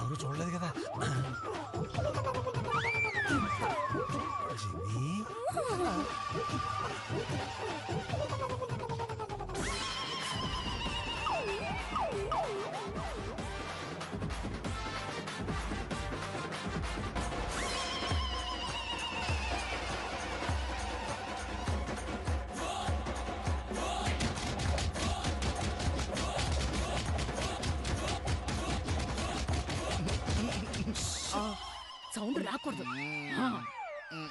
ఎవరు చూడలేదు కదా జిన్నీ. సౌండ్ రాకూడదు.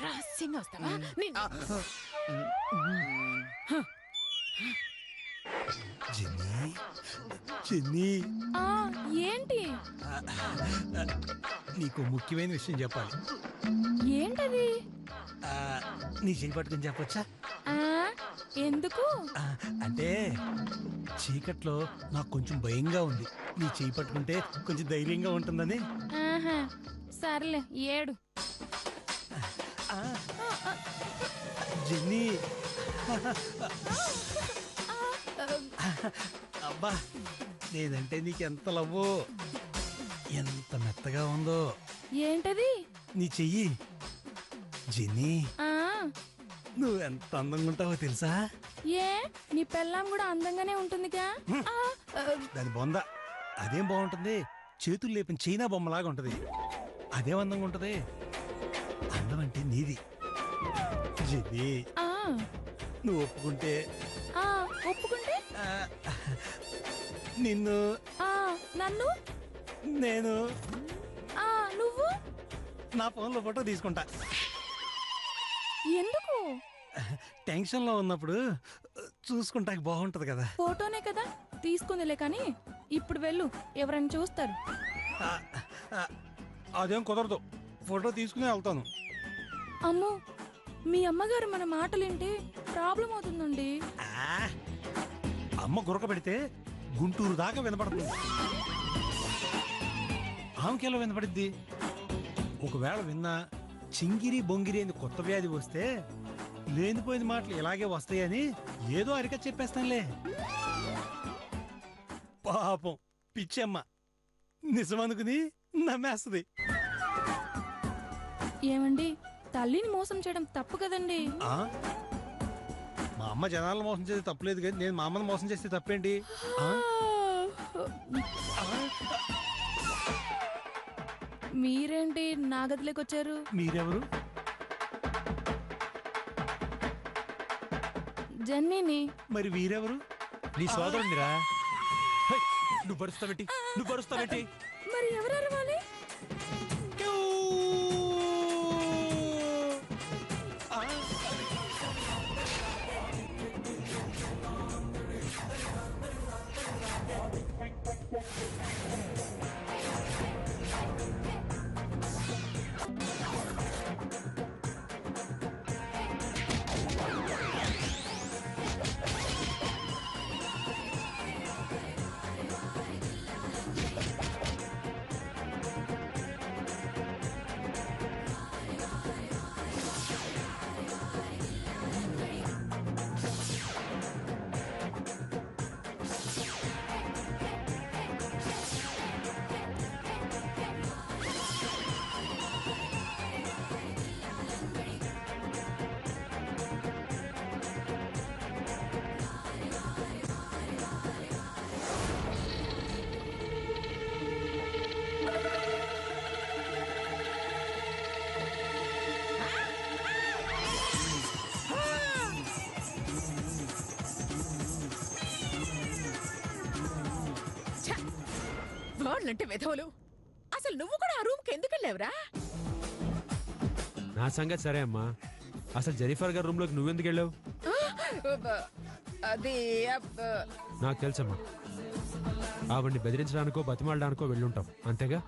రహస్యంగా వస్తావా? ఏంటి? నీకు ముఖ్యమైన విషయం చెప్పాలి. ఏంటది? నీ చేయి పట్టుకుని చెప్పొచ్చా? ఎందుకు? అంటే చీకట్లో నాకు కొంచెం భయంగా ఉంది. నీ చేయి పట్టుకుంటే కొంచెం ధైర్యంగా ఉంటుందని. సర్లే ఏడు. జిన్నీ, అబ్బా నేనంటే నీకెంత లవ్వో, ఎంత మెత్తగా ఉందో. ఏంటది? నీ చెయ్యి. జిన్నీ, నువ్వెంత అందంగా ఉంటావో తెలుసా? ఏ నీ పెళ్ళాం కూడా అందంగానే ఉంటుందిగా. దాని బొంద అదేం బాగుంటుంది? చేతులు లేపిన చైనా బొమ్మలాగా ఉంటది. అదేం అందంగా ఉంటది? అందం అంటే నీది జిన్నీ. నువ్వు ఒప్పుకుంటే ఒప్పుకుంటే నిన్ను, నన్ను, నేను, నువ్వు నా ఫోన్లో ఫోటో తీసుకుంటా. ఎందుకు? టెన్షన్ లో ఉన్నప్పుడు చూసుకుంటా బాగుంటది కదా. ఫోటోనే కదా తీసుకుందిలే కానీ ఇప్పుడు వెళ్ళు, ఎవరైనా చూస్తారు. అదేం కుదరదు, ఫోటో తీసుకునే వెళ్తాను. అమ్మో, మీ అమ్మగారు మన మాటలింటే ప్రాబ్లం అవుతుందండి. అమ్మ గురక పెడితే గుంటూరు దాకా వినపడుతుంది. ఆమెకెలా వినపడిద్ది? ఒకవేళ విన్నా చింగిరి బొంగిరి అని కొత్త వ్యాధి వస్తే లేనిపోయిన మాటలు ఇలాగే వస్తాయని ఏదో అరిక చెప్పేస్తానులే. పాపం పిచ్చమ్మ నిజమనుకుని నమ్మేస్తుంది. ఏమండి, తల్లిని మోసం చేయడం తప్పు కదండి. మా అమ్మ జనాలను మోసం చేస్తే తప్పులేదు కానీ నేను మా అమ్మని మోసం చేస్తే తప్పేంటి? మీరేంటి నా గదిలోకి వచ్చారు? మీరెవరు? జన్నీని. మరి వీరెవరు? నీ సోదరునిరా. నువ్వు పరుస్తావేంటి? నువ్వు పరుస్తావేంటి? మరి ఎవరు అరవాలి? వాళ్ళంటే వెధవులు. అసలు నువ్వు కూడా ఆ రూమ్ కి ఎందుకు వెళ్ళావురా? నా సంగతి సరే అమ్మా, అసలు జెనిఫర్ గారి రూమ్ లోకి నువ్వెందుకు వెళ్ళావు? అది నాకు తెలుసమ్మా, ఆవిడ్ని బెదిరించడానికో బతిమాలడానికో వెళ్ళుంటాం, అంతేగా?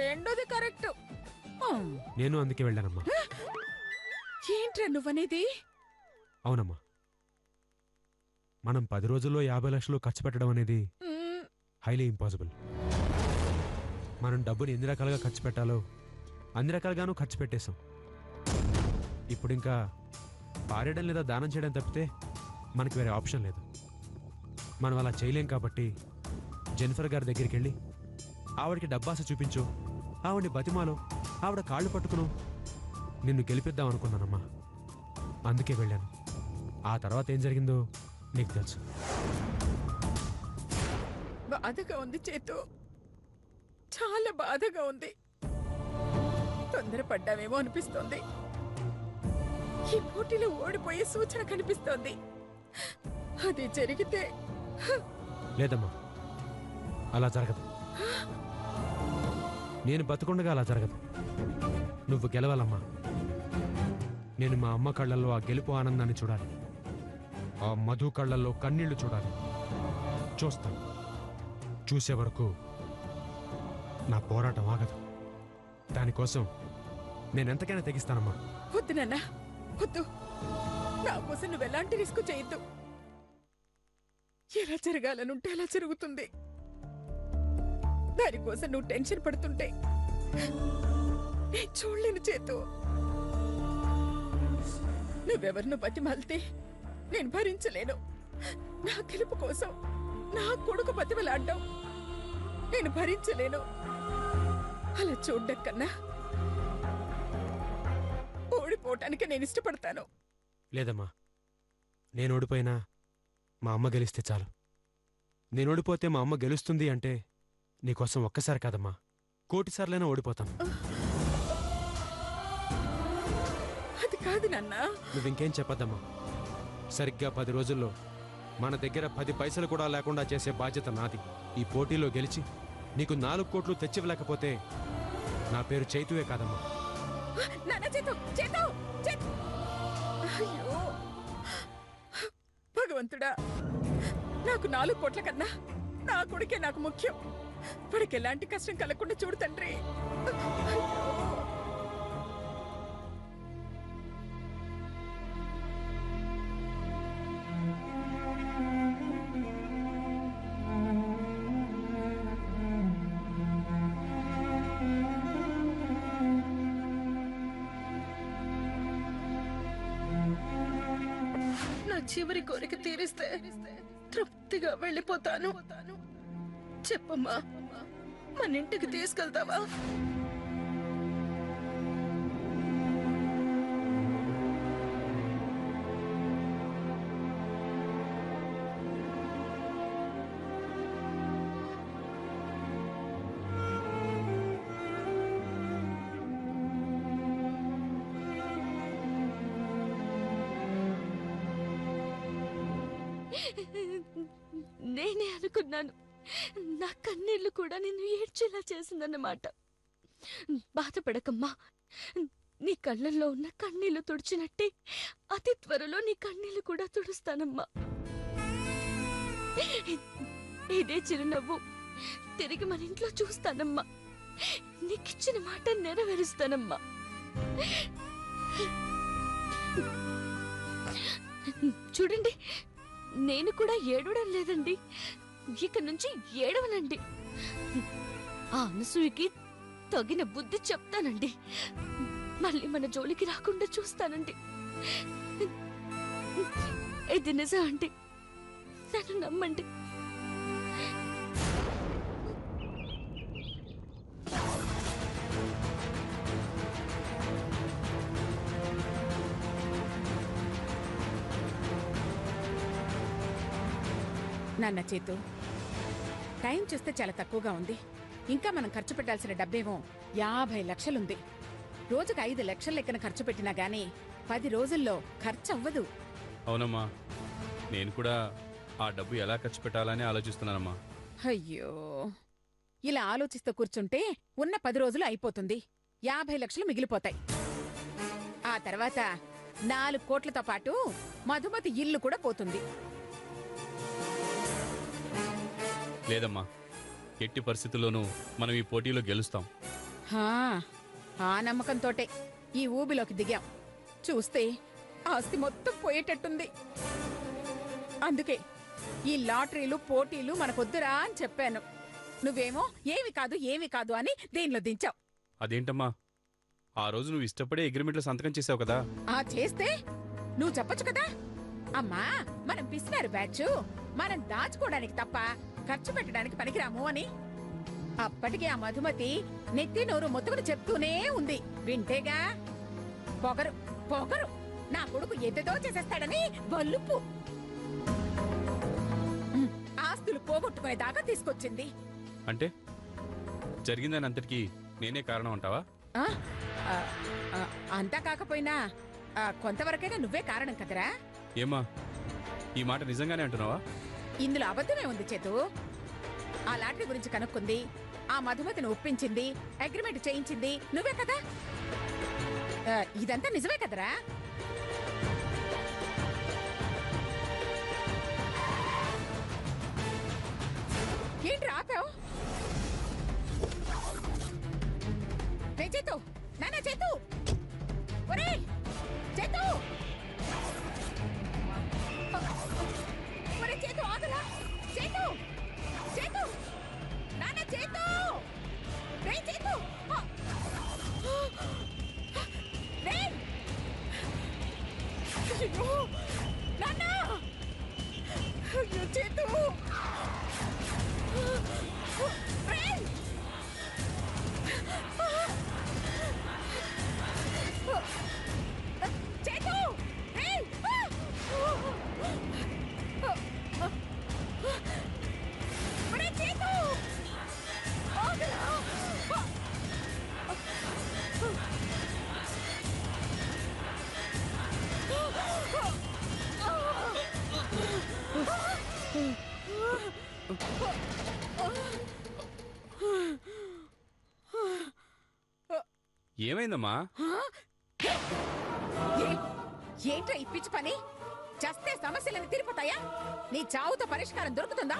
రెండోది కరెక్ట్. నేను అందుకే వెళ్ళానమ్మా. ఏంట్రా నువ్వనేది? అవునమ్మా, మనం 10 రోజుల్లో 50 లక్షలు ఖర్చు పెట్టడం అనేది హైలీ ఇంపాసిబుల్. మనం డబ్బుని ఎన్ని రకాలుగా ఖర్చు పెట్టాలో అన్ని రకాలుగానూ ఖర్చు పెట్టేశాం. ఇప్పుడు ఇంకా పారేయడం లేదా దానం చేయడం తప్పితే మనకి వేరే ఆప్షన్ లేదు. మనం అలా చేయలేం కాబట్టి జెన్నిఫర్ గారి దగ్గరికి వెళ్ళి ఆవిడకి డబ్బాస చూపించు, ఆవిడని బతిమాలో, ఆవిడ కాళ్ళు పట్టుకును నిన్ను గెలిపిద్దాం అనుకున్నానమ్మా. అందుకే వెళ్ళాను. ఆ తర్వాత ఏం జరిగిందో నీకు తెలుసు. బాధగా ఉంది చేతు, చాలా బాధగా ఉంది. తొందరపడ్డామేమో అనిపిస్తోంది. ఈ పోటీలో ఓడిపోయే సూచన కనిపిస్తోంది. అది జరిగితే లేదమ్మా, అలా జరగదు. నేను బతుకుండగా అలా జరగదు. నువ్వు గెలవాలమ్మా. నేను మా అమ్మ కళ్ళల్లో ఆ గెలుపు ఆనందాన్ని చూడాలి, ఆ మధు కళ్ళల్లో కన్నీళ్లు చూడాలి. చూస్తాను. చూసే వరకు నా పోరాటం ఆగదు. దానికోసం నేనెంతకైనా తెగిస్తానమ్మా. వద్దు నాన్న, వద్దు. నా కోసం నువ్వు ఎలాంటి రిస్క్ చేయొద్దు. ఎలా జరగాలనుంటే అలా జరుగుతుంది. దానికోసం నువ్వు టెన్షన్ పడుతుంటే నేను చూడలేను చేతు. నువ్వెవరినో బతిమాలితే నేను భరించలేను. నా గెలుపు కోసం నా కొడుకు బతిమలాడ్డాం నేను భరించలేను. అలా చూడ్డం కన్నా ఓడిపోవటానికి నేను ఇష్టపడతాను. లేదమ్మా, నేను ఓడిపోయినా మా అమ్మ గెలిస్తే చాలు. నేను ఓడిపోతే మా అమ్మ గెలుస్తుంది అంటే నీకోసం ఒక్కసారి కాదమ్మా, 1,000,000 సార్లైనా ఓడిపోతాను. అది కాదు నాన్న. నువ్వింకేం చెప్పద్దమ్మా. సరిగ్గా 10 రోజుల్లో మన దగ్గర 10 పైసలు కూడా లేకుండా చేసే బాధ్యత నాది. ఈ పోటీలో గెలిచి నీకు 4 కోట్లు తెచ్చివ్వలేకపోతే నా పేరు చైతువే కాదమ్మా. నాన్న చేతు, చేతు, చేతు. అయ్యో భగవంతుడా, నాకు 4 కోట్ల కన్నా నా కొడుకే నాకు ముఖ్యం. వాడికి ఎలాంటి కష్టం కలగకుండా చూడు తండ్రి. నా చివరి కోరిక తీరిస్తే తృప్తిగా వెళ్ళిపోతాను. చెప్పమ్మా, మన ఇంటికి తీసుకెళ్తావా? నేనే అనుకున్నాను, నా కన్నీళ్లు కూడా నిన్ను ఏడ్చేలా చేసిందన్నమాట. బాధపడకమ్మా, నీ కళ్ళల్లో ఉన్న కన్నీళ్లు తుడిచినట్టే అతి త్వరలో నీ కన్నీళ్లు కూడా తుడుస్తానమ్మా. ఇదే చిరునవ్వు తిరిగి మన ఇంట్లో చూస్తానమ్మా. నీకిచ్చిన మాట నెరవేరుస్తానమ్మా. చూడండి, నేను కూడా ఏడవడం లేదండి. ఇక నుంచి ఏడవనండి. ఆ అనసూయకి తగిన బుద్ధి చెప్తానండి. మళ్ళీ మన జోలికి రాకుండా చూస్తానండి. ఇది నిజం అండి, నన్ను నమ్మండి. నాన్న చేతు, టైం చూస్తే చాలా తక్కువగా ఉంది. ఇంకా మనం ఖర్చు పెట్టాల్సిన డబ్బేమో 50 లక్షలుంది. రోజుకు 5 లక్షల లెక్కన ఖర్చు పెట్టినా గానీ 10 రోజుల్లో ఖర్చు అవ్వదు. అవునమ్మా, నేను కూడా ఆ డబ్బు ఎలా ఖర్చు పెట్టాలని ఆలోచిస్తున్నానమ్మా. అయ్యో, ఇలా ఆలోచిస్తూ కూర్చుంటే ఉన్న 10 రోజులు అయిపోతుంది. 50 లక్షలు మిగిలిపోతాయి. ఆ తర్వాత 4 కోట్లతో పాటు మధుమతి ఇల్లు కూడా పోతుంది. లేదమ్మా, ఎట్టి పరిస్థితుల్లోనూ మనం ఈ పోటీలో గెలుస్తాం. ఆ నమ్మకంతోటే ఈ ఊబిలోకి దిగాం. చూస్తే ఆస్తి మొత్తం పోయేటట్టుంది. అందుకే ఈ లాటరీలు పోటీలు మనకొద్దురా అని చెప్పాను. నువ్వేమో ఏమి కాదు అని దేనిలో దించావు. అదేంటమ్మా, ఆ రోజు నువ్వు ఇష్టపడే అగ్రిమెంట్లో సంతకం చేసావు కదా. ఆ చేస్తే నువ్వు చెప్పొచ్చు కదా, అమ్మా మనం పిసినారు బ్యాచ్, మనం దాచుకోవడానికి తప్ప ఖర్చు పెట్టడానికి పనికిరాము అని. అప్పటికి ఆ మధుమతి నెత్తి నోరు మొత్తుకుని చెప్తూనే ఉంది. వింటేగా పొగరు పొగరు, నా కొడుకు ఎద్దదో చేసేస్తాడని బల్లుపు. ఆస్తులు పోగొట్టుకునే దాకా తీసుకొచ్చింది. అంటే జరిగిందని అంతటికి నేనే కారణం అంటావా? ఆ? ఆ, ఆ, అంతా కాకపోయినా కొంతవరకైనా నువ్వే కారణం కదరా. ఏమా, ఈ మాట నిజంగానే అంటున్నావా? ఇందులో అబద్ధమే ఉంది చేతు. ఆ లాటరీ గురించి కనుక్కుంది, ఆ మధుమతిని ఒప్పించింది, అగ్రిమెంట్ చేయించింది నువ్వే కదా. ఇదంతా నిజమే కదరా. ఏంటి ఆపావు? చేతు, నాన్న చేతు, ఒరేయ్ చేతు, ఒరే చేతు ఆగలా, చేతు చేతు, నాన్న చేతు, రే చేతు, రే, అయ్యో నాన్న, అయ్యో చేతు, రే, చేతు, రే, ఒరే చేతు, ఆగలా. ఏమైందమ్మా? ఏంట్రా ఈ పిచ్చి పని? చస్తే సమస్యలని తీరిపోతాయా? నీ చావుతో పరిష్కారం దొరుకుతుందా?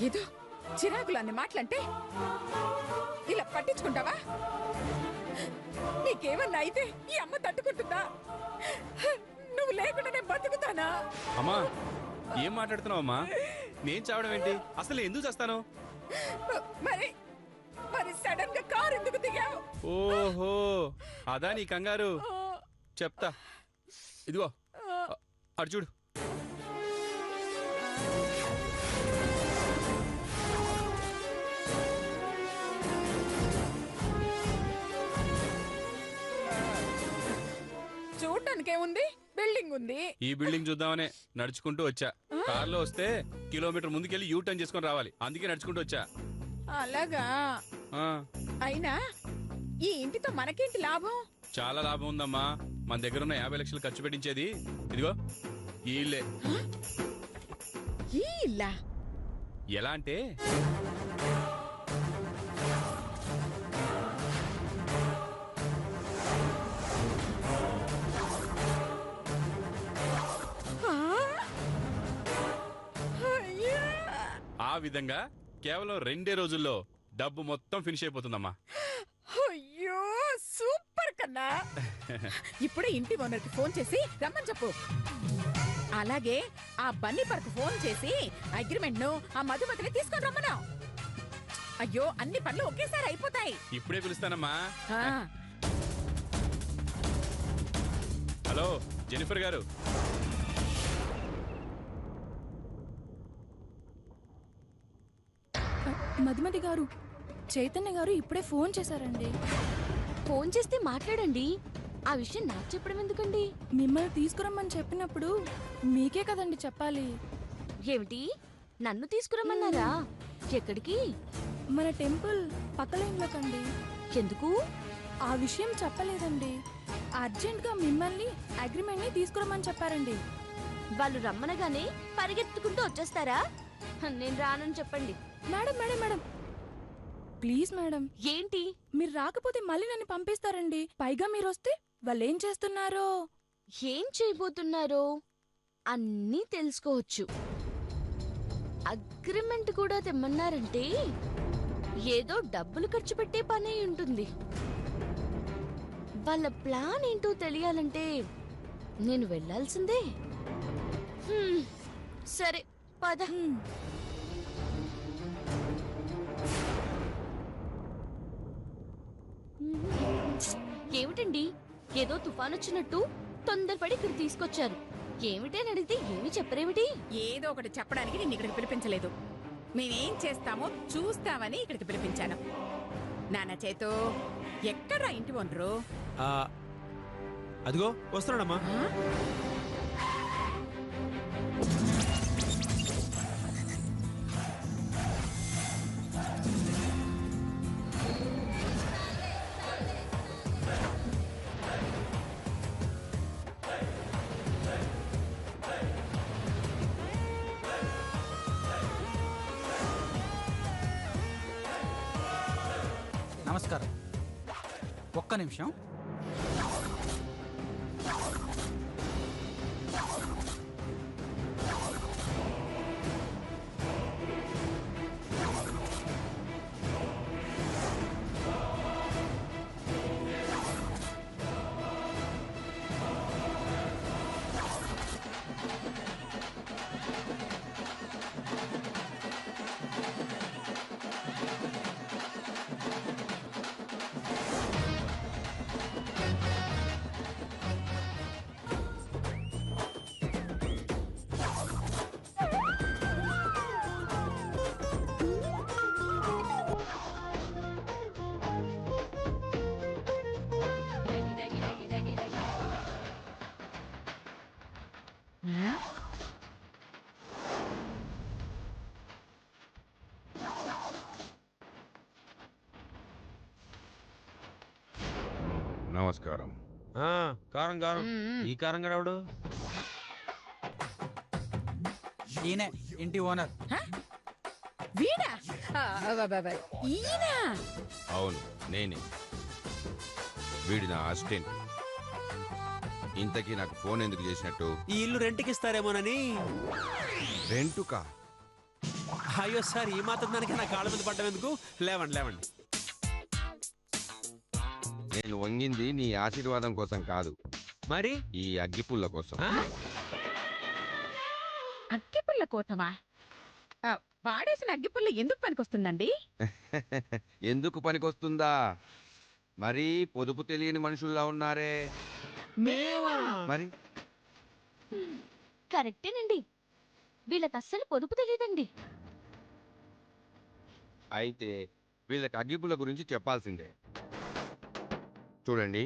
ఏదో చిరాకులన్నీ మాటలంటే ఇలా పట్టించుకుంటావా? నీకేమన్నా అయితే ఈ అమ్మ తట్టుకుంటుందా? నువ్వు లేకుండా నేను బతుకుతానా? అమ్మా, ఏం మాట్లాడుతున్నావమ్మా? నేను చావడం ఏంటి? అసలు ఎందుకు చేస్తాను? మరి మరి సడన్ గా కారు ఎందుకు దిగావు? ఓహో, అదా నీ కంగారు. చెప్తా, ఇదిగో అటు చూడు. చూడ్డానికేముంది, బిల్డింగ్ ఉంది. ఈ బిల్డింగ్ చూద్దామనే నడుచుకుంటూ వచ్చా. కార్లో వస్తే కిలోమీటర్ ముందుకెళ్ళి యూ టర్న్ చేసుకొని రావాలి, అందుకే నడుచుకుంటూ వచ్చా. అలాగా? ఆ, అయినా ఈ ఇంటితో మనకేంటి లాభం? చాలా లాభం ఉందమ్మా. మన దగ్గర ఉన్న 50 లక్షలు ఖర్చు పెట్టించేది ఇదిగో ఈ ఇల్లే. ఈ ఇల్లా? ఎలా అంటే, ఆ విధంగా కేవలం 2 రోజుల్లో డబ్బు మొత్తం ఫినిష్ అయిపోతుందమ్మా. అయ్యో సూపర్ కన్నా. ఇప్పుడే ఇంటి ఓనర్కి ఫోన్ చేసి రమ్మని చెప్పు. అలాగే ఆ బన్నీ పర్కు ఫోన్ చేసి అగ్రిమెంట్ ను ఆ మధుమతిని తీసుకొని రమ్మను. అయ్యో అన్ని పనులు ఒకేసారి అయిపోతాయి. ఇప్పుడే పిలుస్తానమ్మా. ఆ, హలో జెనిఫర్ గారు. మధుమతి గారు, చైతన్య గారు ఇప్పుడే ఫోన్ చేశారండి. ఫోన్ చేస్తే మాట్లాడండి. ఆ విషయం నాకు చెప్పడం ఎందుకండి? మిమ్మల్ని తీసుకురమ్మని చెప్పినప్పుడు మీకే కదండి చెప్పాలి. ఏమిటి, నన్ను తీసుకురమ్మన్నారా? ఎక్కడికి? మన టెంపుల్ పక్క లైన్లోకండి. ఎందుకు? ఆ విషయం చెప్పలేదండి. అర్జెంట్గా మిమ్మల్ని అగ్రిమెంట్ని తీసుకురమ్మని చెప్పారండి. వాళ్ళు రమ్మనగానే పరిగెత్తుకుంటూ వచ్చేస్తారా? నేను రానని చెప్పండి. Madam madam madam, please madam. ఏంటి? మీరు రాకపోతే మళ్ళీ నన్ను పంపిస్తారండి. పైగా మీరు వస్తే వాళ్ళు ఏం చేస్తున్నారో, ఏం చేయబోతున్నారో అన్నీ తెలుసుకోవచ్చు. అగ్రిమెంట్ కూడా తెమ్మన్నారంటే ఏదో డబ్బులు ఖర్చు పెట్టే పనే ఉంటుంది. వాళ్ళ ప్లాన్ ఏంటో తెలియాలంటే నేను వెళ్ళాల్సిందే. సరే పద. ఏమిటండి, ఏదో తుఫాన్ వచ్చినట్టు తొందరపడి ఇక్కడ తీసుకొచ్చారు. ఏమిటని అడిగితే ఏమి చెప్పరేమిటి? ఏదో ఒకటి చెప్పడానికి నిన్ను ఇక్కడికి పిలిపించలేదు. మేమేం చేస్తామో చూస్తామని ఇక్కడికి పిలిపించాను. నాన్న చేతు, ఎక్కడ్రా ఇంటి ఓనరు? ఆ, అదిగో వస్తున్నాడమ్మా. ఆ? నమస్కారం, ఒక్క నిమిషం. నమస్కారం. ఆ, కారం కారం. ఈ కారం గడవడు. ఈయనే ఇంటి ఓనర్. వీడా? ఈయనా? అవును, నేనే. వీడి నా అసిస్టెంట్. ఇంతకీ నాకు ఫోన్ ఎందుకు చేసినట్టు? ఈ ఇల్లు రెంట్కి ఇస్తారేమోనని. రెంటుకా? అయ్యో సార్, ఈ మాత్రం దానికి నా కాళ్ళ మీద పడ్డం ఎందుకు? లేవండి లేవండి. నేను వంగింది నీ ఆశీర్వాదం కోసం కాదు, మరి ఈ అగ్గిపుల్ల కోసం. అగ్గిపుల్ల కోసమా? వాడేసిన అగ్గిపుల్ల ఎందుకు పనికొస్తుందండి? ఎందుకు పనికొస్తుందా? మరి పొదుపు తెలియని మనుషుల్లా ఉన్నారే. మరి కరెక్టేనండి, వీళ్ళకి అస్సలు పొదుపు తెలియదండి. అయితే వీళ్ళకి అగ్గిపుల్ల గురించి చెప్పాల్సిందే. చూడండి,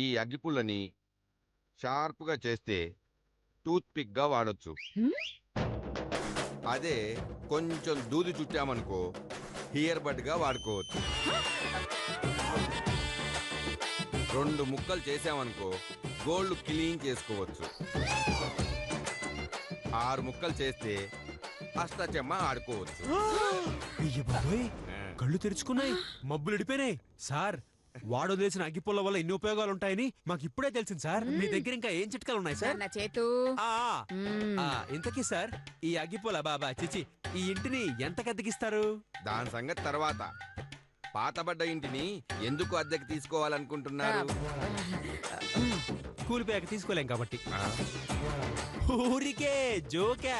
ఈ అగ్గిపుల్లని షార్ప్గా చేస్తే టూత్ పిక్గా వాడొచ్చు. అదే కొంచెం దూది చుట్టామనుకో హియర్ బడ్గా వాడుకోవచ్చు. 2 ముక్కలు చేసామనుకో గోల్డ్ క్లీన్ చేసుకోవచ్చు. 6 ముక్కలు చేస్తే అష్టచెమ్మ ఆడుకోవచ్చు. అయ్య బాబోయ్, కళ్ళు తెరుచుకున్నాయి, మబ్బులు ఇడిపోయినాయి. సార్, వాడు వదిలేసిన అగ్గిపుల్ల వల్ల ఇన్ని ఉపయోగాలు ఉంటాయని మాకు ఇప్పుడే తెలిసింది సార్. మీ దగ్గర ఇంకా ఏం చిట్కాలు ఉన్నాయి సార్? నాన్న చేతు. ఇంతకీ సార్, ఈ అగ్గిపుల్ల బాబా చిచి ఈ ఇంటిని ఎంత అద్దెకిస్తారు? దాని సంగతి తర్వాత. పాతబడ్డ ఇంటిని ఎందుకు అద్దెకి తీసుకోవాలనుకుంటున్నారు? కూలిపోయాక తీసుకోలేం కాబట్టి. ఆ, ఊరికే జోకా.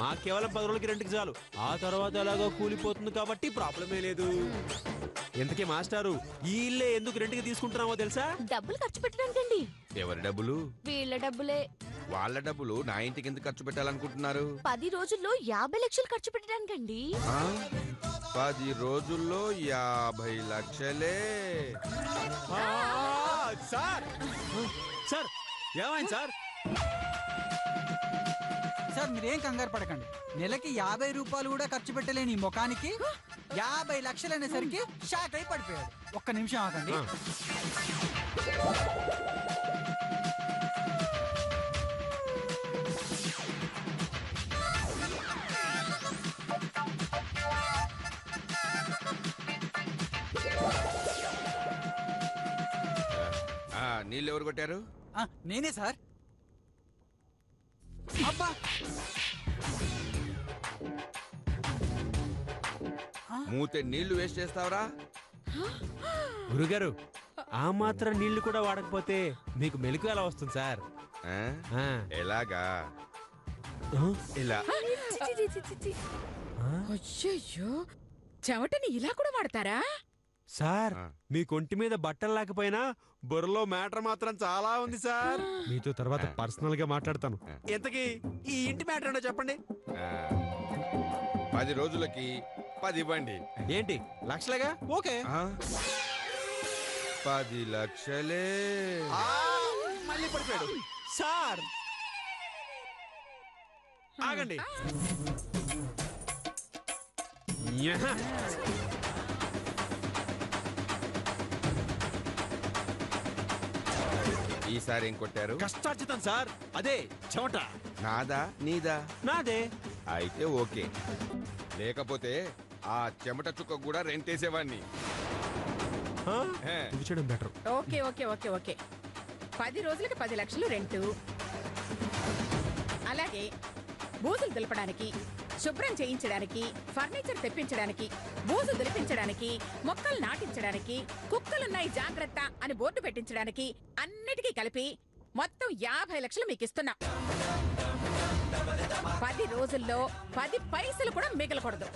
మాకు కేవలం 10 రోజులకి రెంట్కి చాలు. ఆ తర్వాత ఎలాగో కూలిపోతుంది కాబట్టి ప్రాబ్లమే లేదు. ఇంతకీ మాస్టారు, ఈ ఇల్లే ఎందుకు రెంట్కి తీసుకుంటున్నామో తెలుసా? డబ్బులు ఖర్చు పెట్టడానికండి. ఎవరి డబ్బులు? వీళ్ళ డబ్బులే. వాళ్ళ డబ్బులు నా ఇంటికి ఎందుకు ఖర్చు పెట్టాలనుకుంటున్నారు? 10 రోజుల్లో 50 లక్షలు ఖర్చు పెట్టడానికండి. ఆ, 10 రోజుల్లో 50 లక్షలే. సార్ సార్, ఏమైంది సార్? సార్, మీరేం కంగారు పడకండి. నెలకి 50 రూపాయలు కూడా ఖర్చు పెట్టలేని ఈ ముఖానికి 50 లక్షలు అనేసరికి షాక్ అయి పడిపోయాడు. ఒక్క నిమిషం ఆగండి. నీళ్ళు ఎవరు కొట్టారు? నేనే సార్. అబ్బా, మూతే నీళ్లు వేస్ట్ చేస్తావరా? గురుగారు, ఆ మాత్రం నీళ్లు కూడా వాడకపోతే మీకు మెలకు ఎలా వస్తుంది సార్? ఆ? ఎలాగా? ఇలా. అయ్యయ్యో, చెమటని ఇలా కూడా వాడతారా? సార్ ఆ. మీ కొంటి మీద బట్టలు లేకపోయినా బుర్రలో మ్యాటర్ మాత్రం చాలా ఉంది సార్ మీతో తర్వాత పర్సనల్ గా మాట్లాడతాను. ఎంతకీ ఈ ఇంటి మ్యాటర్ ఏంటో చెప్పండి. 10 రోజులకి 10 ఇవ్వండి. ఏంటి లక్షలుగా? ఓకే. ఆ? 10 లక్షలే. ఆ, మళ్ళీ పడిపోయాడు సార్. ఆగండి. న్యహ. ఈసారి ఏం కొట్టారు? కష్టార్జితం సార్. అదే చెమట. నాదా నీదా? నాదే. అయితే ఓకే. లేకపోతే ఆ చెమట చుక్క కూడా రెంటేసేవాడిని. ఆ? హే. ఇది చేయడం better. Okay okay okay okay 10 రోజులకి 10 లక్షలు రెంటు. అలాగే బూజులు దులపడానికి, శుభ్రం చేయించడానికి, ఫర్నిచర్ తెప్పించడానికి, బూజు దులిపించడానికి, మొక్కలు నాటించడానికి, కుక్కలున్నాయి జాగ్రత్త అని బోర్డు పెట్టించడానికి అన్నిటికీ కలిపి మొత్తం 50 లక్షలు మీకు ఇస్తున్నా. 10 రోజుల్లో 10 పైసలు కూడా మిగలకూడదు.